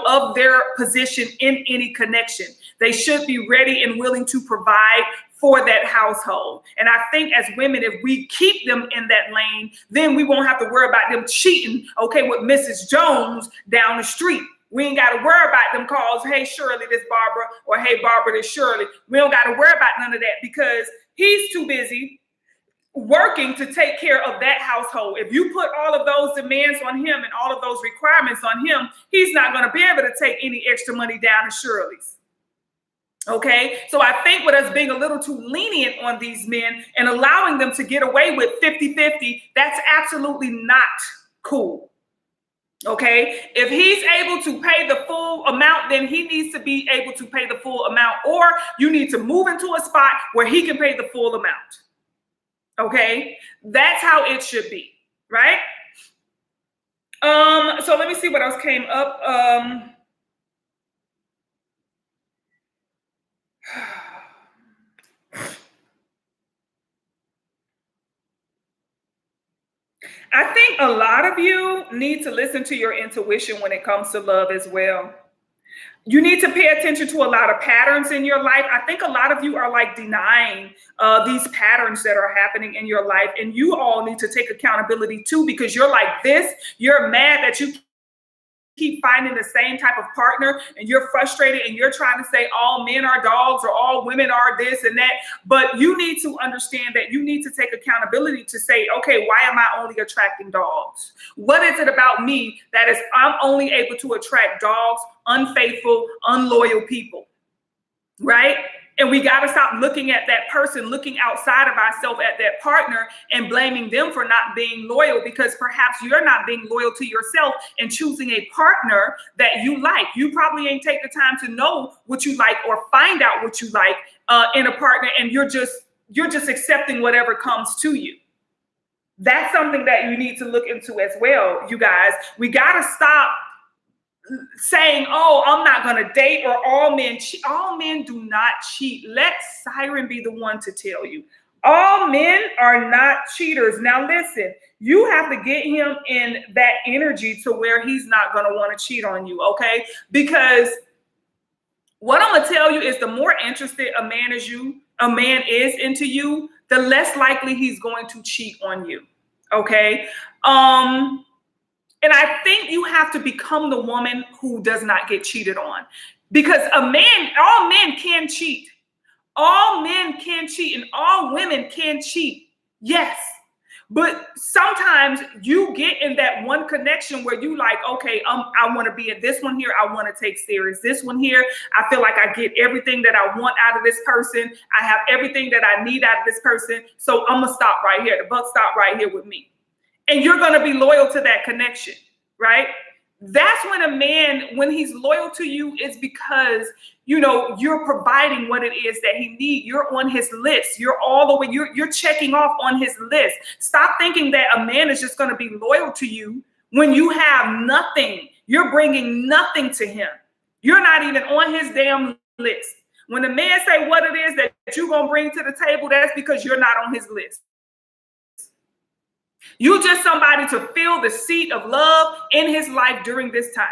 of their position in any connection. They should be ready and willing to provide for that household. And I think as women, if we keep them in that lane, then we won't have to worry about them cheating, okay, with Mrs. Jones down the street. We ain't got to worry about them calls, hey, Shirley, this Barbara, or hey, Barbara, this Shirley. We don't got to worry about none of that because he's too busy working to take care of that household. If you put all of those demands on him and all of those requirements on him, he's not going to be able to take any extra money down to Shirley's. Okay, so I think with us being a little too lenient on these men and allowing them to get away with 50-50, that's absolutely not cool. Okay, if he's able to pay the full amount, then he needs to be able to pay the full amount, or you need to move into a spot where he can pay the full amount. Okay, that's how it should be, right? So let me see what else came up. I think a lot of you need to listen to your intuition when it comes to love as well. You need to pay attention to a lot of patterns in your life. I think a lot of you are like denying these patterns that are happening in your life. And you all need to take accountability too, because you're like this. You're mad that you keep finding the same type of partner, and you're frustrated and you're trying to say all men are dogs or all women are this and that. But you need to understand that you need to take accountability to say, okay, why am I only attracting dogs? What is it about me that is I'm only able to attract dogs, unfaithful, unloyal people, right? And we got to stop looking at that person, looking outside of ourselves at that partner and blaming them for not being loyal, because perhaps you're not being loyal to yourself and choosing a partner that you like. You probably ain't take the time to know what you like or find out what you like in a partner, and you're just accepting whatever comes to you. That's something that you need to look into as well, you guys. We got to stop saying, oh, I'm not going to date, or all men cheat. All men do not cheat. Let Siren be the one to tell you. All men are not cheaters. Now, listen, you have to get him in that energy to where he's not going to want to cheat on you, okay? Because what I'm going to tell you is the more interested a man is into you, the less likely he's going to cheat on you, okay? And I think you have to become the woman who does not get cheated on, because all men can cheat. All men can cheat and all women can cheat. Yes. But sometimes you get in that one connection where you like, okay, I want to be in this one here. I want to take serious this one here. I feel like I get everything that I want out of this person. I have everything that I need out of this person. So I'm going to stop right here. The buck stop right here with me. And you're going to be loyal to that connection, right? That's when a man, when he's loyal to you, is because, you're providing what it is that he needs. You're on his list. You're all the way, you're checking off on his list. Stop thinking that a man is just going to be loyal to you when you have nothing. You're bringing nothing to him. You're not even on his damn list. When a man say what it is that you're going to bring to the table, that's because you're not on his list. You're just somebody to fill the seat of love in his life during this time.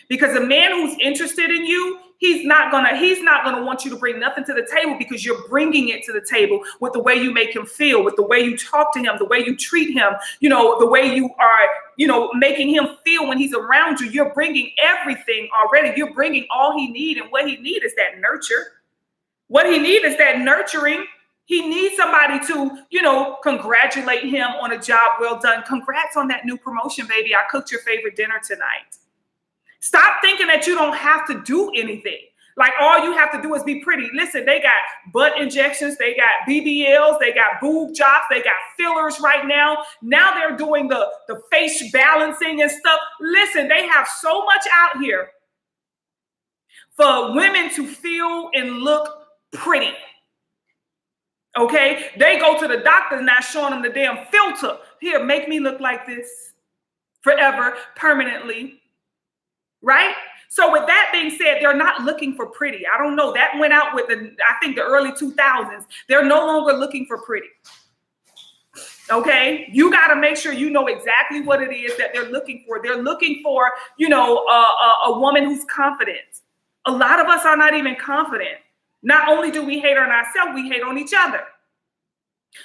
Because a man who's interested in you, he's not gonna want you to bring nothing to the table, because you're bringing it to the table with the way you make him feel, with the way you talk to him, the way you treat him, the way you are, making him feel when he's around you. You're bringing everything already. You're bringing all he needs, and what he needs is that nurture. What he needs is that nurturing. He needs somebody to, congratulate him on a job well done. Congrats on that new promotion, baby. I cooked your favorite dinner tonight. Stop thinking that you don't have to do anything. Like all you have to do is be pretty. Listen, they got butt injections. They got BBLs. They got boob jobs. They got fillers right now. Now they're doing the face balancing and stuff. Listen, they have so much out here for women to feel and look pretty. Okay, they go to the doctor now showing them the damn filter. Here, make me look like this forever, permanently, right? So with that being said, they're not looking for pretty. I don't know. That went out with the early 2000s. They're no longer looking for pretty. Okay, you got to make sure you know exactly what it is that they're looking for. They're looking for, a woman who's confident. A lot of us are not even confident. Not only do we hate on ourselves, we hate on each other.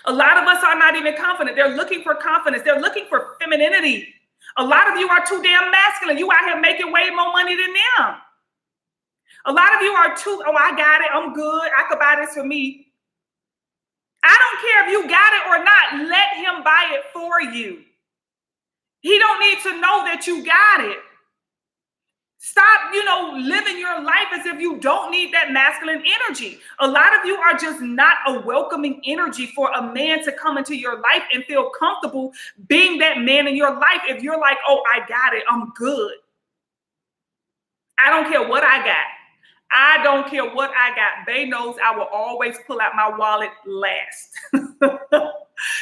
A lot of us are not even confident. They're looking for confidence. They're looking for femininity. A lot of you are too damn masculine. You out here making way more money than them. A lot of you are too, oh, I got it. I'm good. I could buy this for me. I don't care if you got it or not. Let him buy it for you. He don't need to know that you got it. Stop, living your life as if you don't need that masculine energy. A lot of you are just not a welcoming energy for a man to come into your life and feel comfortable being that man in your life. If you're like, oh, I got it, I'm good. I don't care what I got. I don't care what I got. Bay knows I will always pull out my wallet last.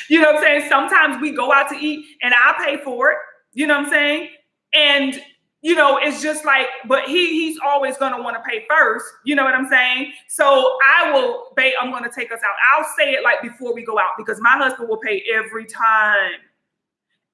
You know what I'm saying? Sometimes we go out to eat and I pay for it. You know what I'm saying? And it's just like, but he's always going to want to pay first. You know what I'm saying? So babe, I'm going to take us out. I'll say it like before we go out, because my husband will pay every time.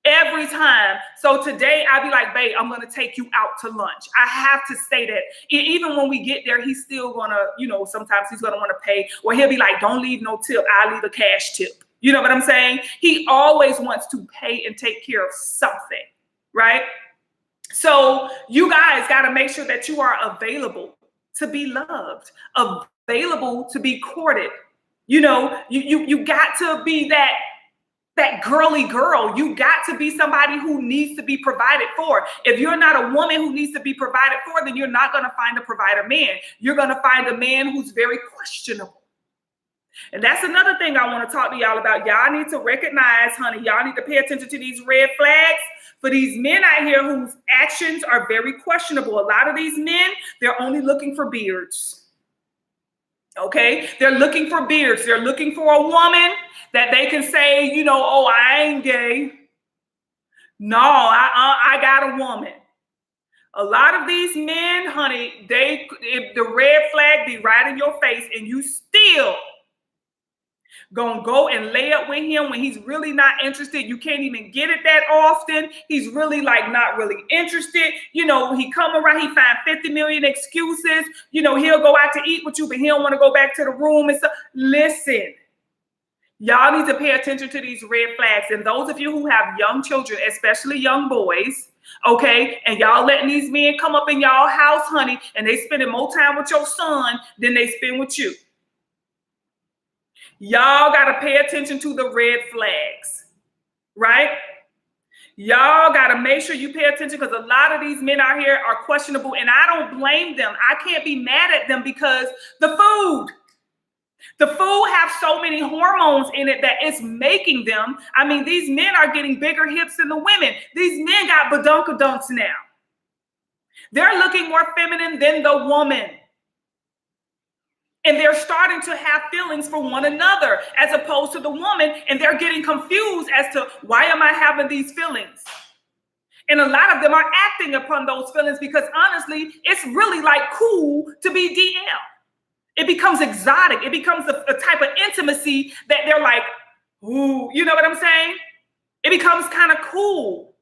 Every time. So today I'll be like, babe, I'm going to take you out to lunch. I have to say that. Even when we get there, he's still going to, you know, sometimes he's going to want to pay, or he'll be like, don't leave no tip. I'll leave a cash tip. You know what I'm saying? He always wants to pay and take care of something, right? So you guys got to make sure that you are available to be loved, available to be courted. You know, you got to be that girly girl. You got to be somebody who needs to be provided for. If you're not a woman who needs to be provided for, then you're not going to find a provider man. You're going to find a man who's very questionable. And that's another thing I want to talk to y'all about. Y'all need to recognize, honey, y'all need to pay attention to these red flags for these men out here whose actions are very questionable. A lot of these men, they're only looking for beards. Okay? They're looking for beards. They're looking for a woman that they can say, you know, oh, I ain't gay. No, I got a woman. A lot of these men, honey, if the red flag be right in your face and you still gonna go and lay up with him when he's really not interested. You can't even get it that often. He's really like not really interested. You know, he come around, he find 50 million excuses. You know, he'll go out to eat with you, but he don't want to go back to the room and stuff. Listen, y'all need to pay attention to these red flags. And those of you who have young children, especially young boys, okay, and y'all letting these men come up in y'all house, honey, and they spending more time with your son than they spend with you. Y'all got to pay attention to the red flags, right? Y'all got to make sure you pay attention, because a lot of these men out here are questionable, and I don't blame them. I can't be mad at them because the food have so many hormones in it that it's making them. I mean, these men are getting bigger hips than the women. These men got badunkadunks now. They're looking more feminine than the woman. And they're starting to have feelings for one another as opposed to the woman. And they're getting confused as to, why am I having these feelings? And a lot of them are acting upon those feelings because honestly, it's really like cool to be DL. It becomes exotic. It becomes a type of intimacy that they're like, ooh, you know what I'm saying? It becomes kind of cool.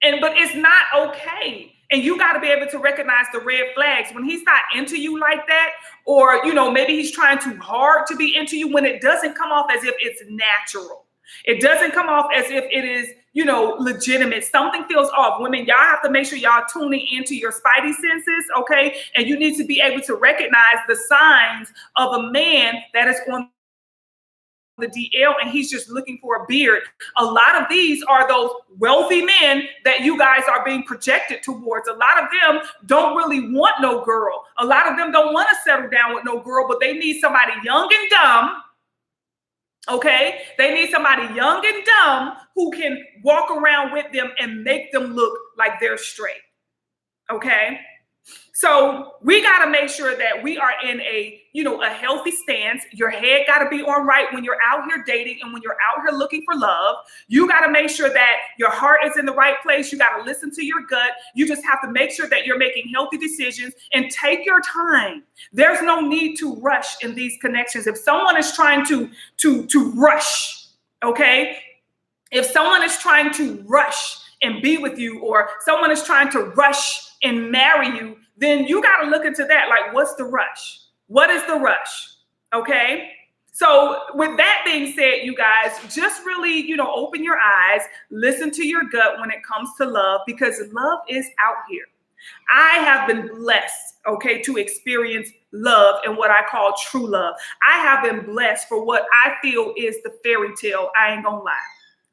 But it's not okay. And you got to be able to recognize the red flags when he's not into you like that, or, you know, maybe he's trying too hard to be into you, when it doesn't come off as if it's natural. It doesn't come off as if it is, you know, legitimate. Something feels off. Women, y'all have to make sure y'all tuning into your spidey senses, okay? And you need to be able to recognize the signs of a man that is on the DL and he's just looking for a beard. A lot of these are those wealthy men that you guys are being projected towards. A lot of them don't really want no girl. A lot of them don't want to settle down with no girl, but they need somebody young and dumb. Okay, they need somebody young and dumb who can walk around with them and make them look like they're straight. Okay, so we got to make sure that we are in a, you know, a healthy stance. Your head got to be on right when you're out here dating and when you're out here looking for love. You got to make sure that your heart is in the right place. You got to listen to your gut. You just have to make sure that you're making healthy decisions and take your time. There's no need to rush in these connections. If someone is trying to rush, okay, if someone is trying to rush and be with you, or someone is trying to rush and marry you, then you got to look into that. Like, what's the rush? What is the rush? Okay. So with that being said, you guys, just really, you know, open your eyes, listen to your gut when it comes to love, because love is out here. I have been blessed, okay, to experience love and what I call true love. I have been blessed for what I feel is the fairy tale. I ain't gonna lie.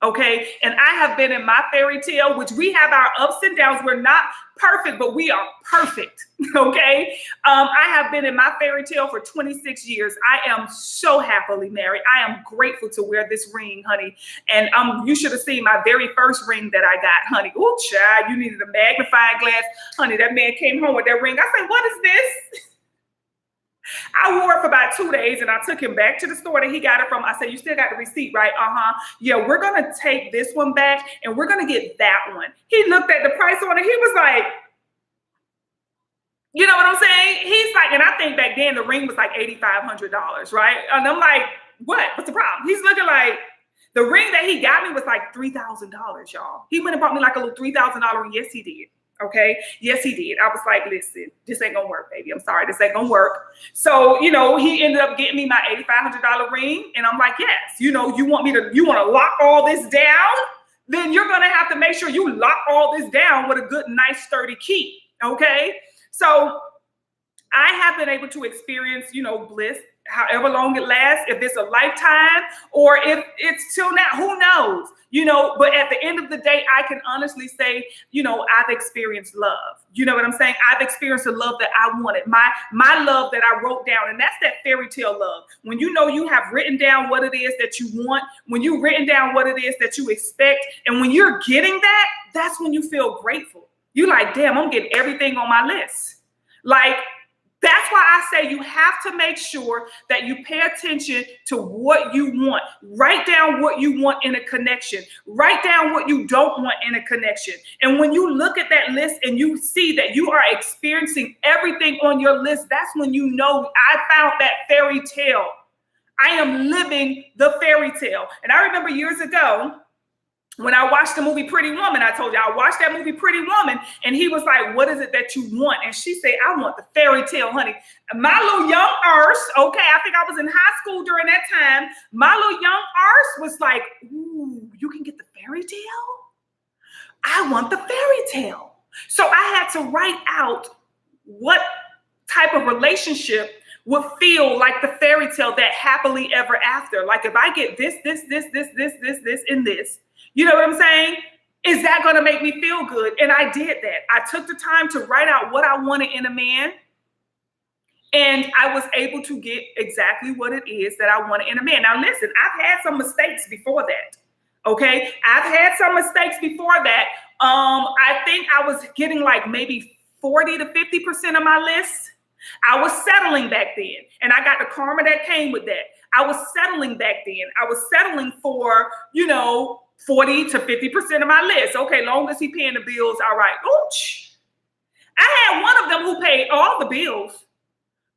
Okay. And I have been in my fairy tale, which we have our ups and downs. We're not perfect, but we are perfect. Okay. I have been in my fairy tale for 26 years. I am so happily married. I am grateful to wear this ring, honey. And you should have seen my very first ring that I got, honey. Oh, child, you needed a magnifying glass. Honey, that man came home with that ring. I said, what is this? I wore it for about 2 days and I took him back to the store that he got it from. I said, you still got the receipt, right? Yeah, we're going to take this one back and we're going to get that one. He looked at the price on it. He was like, you know what I'm saying? He's like, and I think back then the ring was like $8,500, right? And I'm like, what? What's the problem? He's looking like, The ring that he got me was like $3,000, y'all. He went and bought me like a little $3,000 ring. Yes, he did. Okay. Yes, he did. I was like, listen, this ain't gonna work, baby. I'm sorry, this ain't gonna work. So, you know, he ended up getting me my $8,500 ring. And I'm like, yes, you know, you want to lock all this down? Then you're gonna have to make sure you lock all this down with a good, nice, sturdy key. Okay. So I have been able to experience, you know, bliss, however long it lasts, if it's a lifetime or if it's till now, who knows, you know, but at the end of the day, I can honestly say, you know, I've experienced love. You know what I'm saying? I've experienced the love that I wanted, my love that I wrote down. And that's that fairy tale love. When you know you have written down what it is that you want, when you've written down what it is that you expect, and when you're getting that, that's when you feel grateful. You're like, damn, I'm getting everything on my list. Like, that's why I say you have to make sure that you pay attention to what you want. Write down what you want in a connection. Write down what you don't want in a connection. And when you look at that list and you see that you are experiencing everything on your list, that's when you know I found that fairy tale. I am living the fairy tale. And I remember years ago, when I watched the movie Pretty Woman, I told you I watched that movie Pretty Woman, and he was like, what is it that you want? And she said, I want the fairy tale, honey. My little young arse, okay, I think I was in high school during that time. My little young arse was like, ooh, you can get the fairy tale? I want the fairy tale. So I had to write out what type of relationship would feel like the fairy tale, that happily ever after. Like if I get this, and this, you know what I'm saying? Is that going to make me feel good? And I did that. I took the time to write out what I wanted in a man. And I was able to get exactly what it is that I wanted in a man. Now, listen, I've had some mistakes before that. Okay. I've had some mistakes before that. I think I was getting like maybe 40 to 50% of my list. I was settling back then. And I got the karma that came with that. I was settling back then. I was settling for, you know, 40 to 50% of my list. Okay, long as he paying the bills, all right. Ooch. I had one of them who paid all the bills,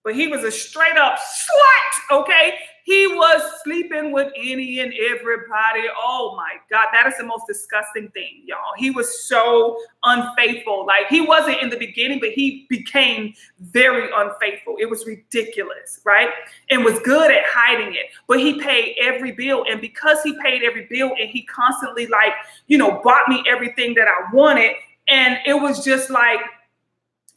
but he was a straight up slut, okay? He was sleeping with any and everybody. Oh my God, that is the most disgusting thing, y'all. He was so unfaithful. Like, he wasn't in the beginning, but he became very unfaithful. It was ridiculous, right? And was good at hiding it. But he paid every bill. And because he paid every bill and he constantly, like, you know, bought me everything that I wanted, and it was just like,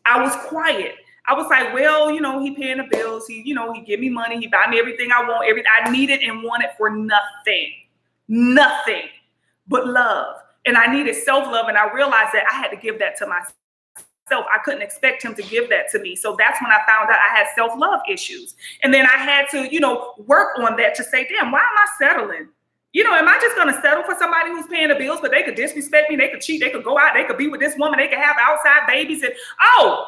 I was quiet. I was like, well, you know, he paying the bills. He, you know, he give me money. He buy me everything I want. Everything I needed and wanted for nothing but love. And I needed self-love. And I realized that I had to give that to myself. I couldn't expect him to give that to me. So that's when I found out I had self-love issues. And then I had to, you know, work on that to say, damn, why am I settling? You know, am I just going to settle for somebody who's paying the bills, but they could disrespect me, they could cheat, they could go out, they could be with this woman, they could have outside babies, and oh,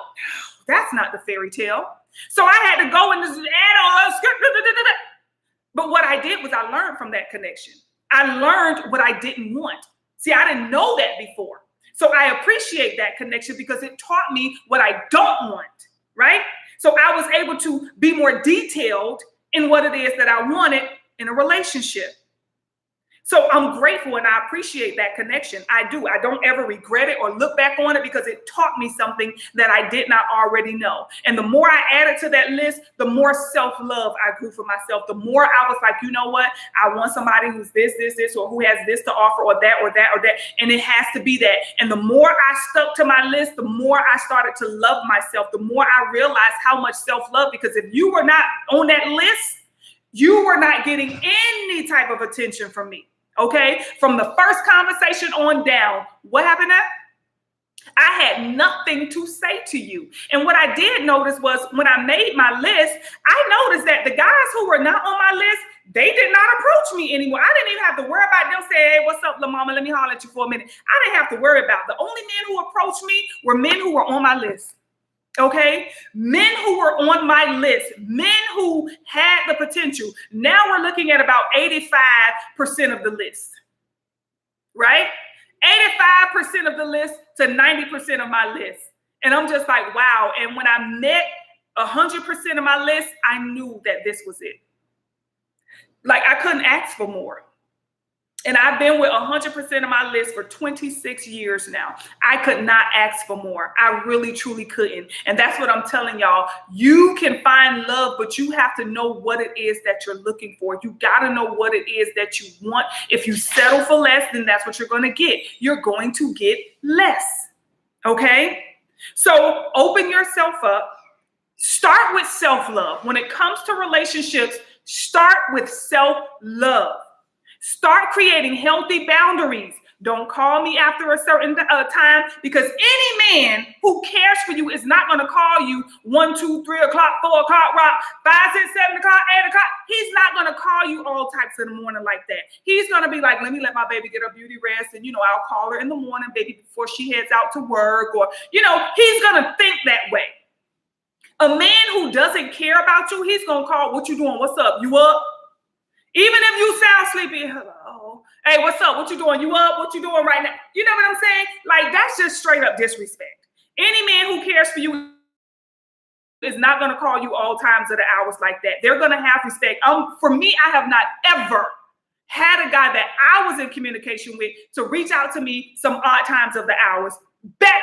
that's not the fairy tale. So I had to go and just add on. But what I did was I learned from that connection. I learned what I didn't want. See, I didn't know that before. So I appreciate that connection because it taught me what I don't want, right? So I was able to be more detailed in what it is that I wanted in a relationship. So I'm grateful and I appreciate that connection. I do. I don't ever regret it or look back on it because it taught me something that I did not already know. And the more I added to that list, the more self-love I grew for myself. The more I was like, you know what? I want somebody who's this, or who has this to offer or that. And it has to be that. And the more I stuck to my list, the more I started to love myself, the more I realized how much self-love, because if you were not on that list, you were not getting any type of attention from me. Okay, from the first conversation on down, what happened now? I had nothing to say to you. And what I did notice was when I made my list, I noticed that the guys who were not on my list, they did not approach me anymore. I didn't even have to worry about them saying, hey, what's up, La Mama? Let me holler at you for a minute. I didn't have to worry about it. The only men who approached me were men who were on my list. Okay, men who were on my list, men who had the potential. Now we're looking at about 85% of the list, right? 85% of the list to 90% of my list. And I'm just like, wow. And when I met 100% of my list, I knew that this was it. Like, I couldn't ask for more. And I've been with 100% of my list for 26 years now. I could not ask for more. I really, truly couldn't. And that's what I'm telling y'all. You can find love, but you have to know what it is that you're looking for. You got to know what it is that you want. If you settle for less, then that's what you're going to get. You're going to get less. Okay? So open yourself up. Start with self-love. When it comes to relationships, start with self-love. Start creating healthy boundaries. Don't call me after a certain time, because any man who cares for you is not going to call you 1, 2, 3 o'clock, 4 o'clock, 5, 6, 7 o'clock, 8 o'clock. He's not going to call you all types in the morning like that. He's going to be like, let me let my baby get her beauty rest. And, I'll call her in the morning, baby, before she heads out to work. Or, he's going to think that way. A man who doesn't care about you, he's going to call, what you doing? What's up? You up? Even if you sound sleepy, hello. Hey, what's up? What you doing? You up? What you doing right now? You know what I'm saying? Like, that's just straight up disrespect. Any man who cares for you is not going to call you all times of the hours like that. They're going to have respect. For me, I have not ever had a guy that I was in communication with to reach out to me some odd times of the hours. That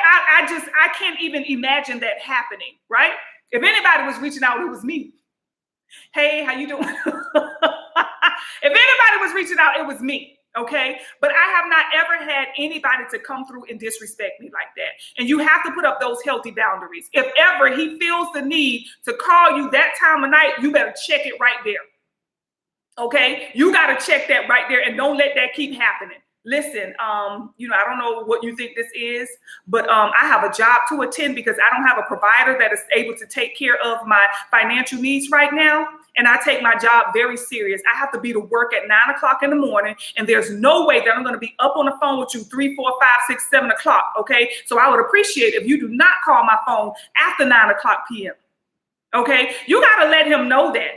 I can't even imagine that happening, right? If anybody was reaching out, it was me. Hey, how you doing? If anybody was reaching out, it was me, okay? But I have not ever had anybody to come through and disrespect me like that. And you have to put up those healthy boundaries. If ever he feels the need to call you that time of night, you better check it right there, okay? You got to check that right there, and don't let that keep happening. Listen, I don't know what you think this is, but I have a job to attend because I don't have a provider that is able to take care of my financial needs right now. And I take my job very serious. I have to be to work at 9 o'clock in the morning, and there's no way that I'm going to be up on the phone with you 3, 4, 5, 6, 7 o'clock. Okay. So I would appreciate if you do not call my phone after 9 o'clock p.m. Okay. You got to let him know that.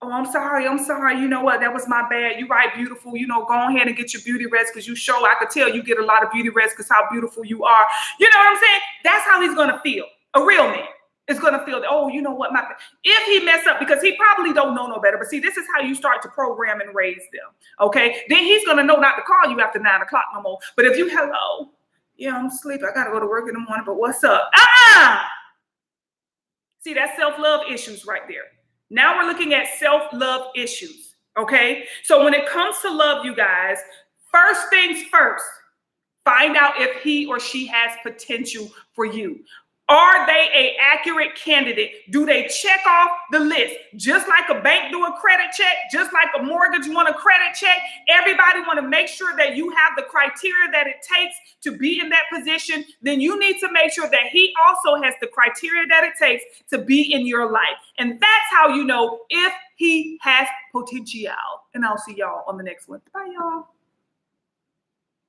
Oh, I'm sorry. You know what? That was my bad. You're right, beautiful. Go ahead and get your beauty rest, because I could tell you get a lot of beauty rest because how beautiful you are. You know what I'm saying? That's how he's going to feel. A real man is going to feel that, oh, you know what? If he mess up, because he probably don't know no better. But see, this is how you start to program and raise them. Okay. Then he's going to know not to call you after 9 o'clock no more. But if you, hello, yeah, I'm asleep. I got to go to work in the morning, but what's up? See, that's self-love issues right there. Now we're looking at self-love issues, okay? So when it comes to love, you guys, first things first, find out if he or she has potential for you. Are they an accurate candidate? Do they check off the list? Just like a bank do a credit check, just like a mortgage want a credit check, everybody want to make sure that you have the criteria that it takes to be in that position. Then you need to make sure that he also has the criteria that it takes to be in your life. And that's how you know if he has potential. And I'll see y'all on the next one. Bye, y'all.